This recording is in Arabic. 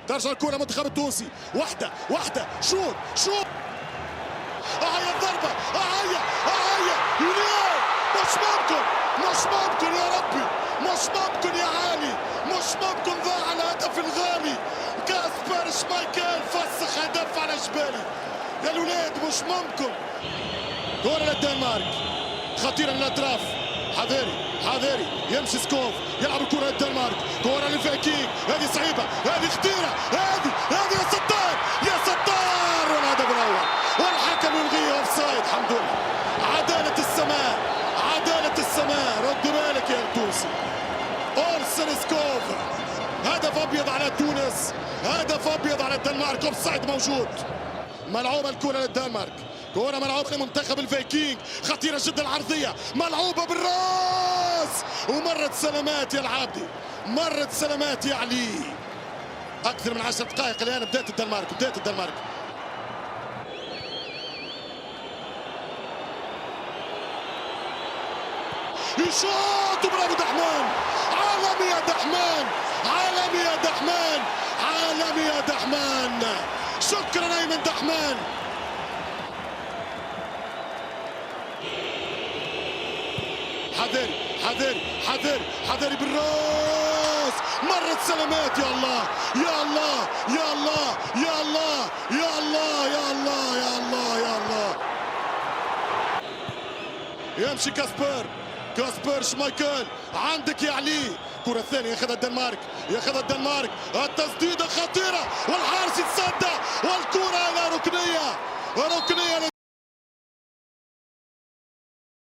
ترجع الكرة المنتخب التونسي، واحدة شوط هيا الضربة هيا يونيو، مش ممكن يا ربي، مش ممكن يا علي، مش ممكن ضاع الهدف الغالي. كاسبر شمايكل فسخ هدف على جبالي يا الولاد، مش ممكن. كرة للدنمارك خطيرة من الأطراف، حذاري يمشي سكوف يلعب الكرة للدنمارك، كرة للفايكينغ، هذه صعيبة، هذه خطيرة، هذه يا ستار والهدف الأول، والحكم يلغيه اوفسايد. الحمد لله، عدالة السماء، رد بالك يا التونسي. أورسن سكوف، هدف أبيض على تونس، هدف أبيض على الدنمارك، اوفسايد موجود. ملعوبة الكرة للدنمارك، كرة ملعوبة لمنتخب الفايكينغ، خطيرة جدا العرضية، ملعوبة بالراس ومرت سلامات يا العابدي، مرت سلامات يا علي. أكثر من 10 دقائق الآن بداية الدنمارك. يشوط برافو دحمان، عالمي يا دحمان، شكرا أيمن دحمان. حذاري بالراس، مرت سلامات. يا الله. يمشي كاسبر شمايكل، عندك يا علي. الكرة الثانية ياخذها الدنمارك، التسديدة خطيرة والحارس يتصدى والكرة إلى ركنية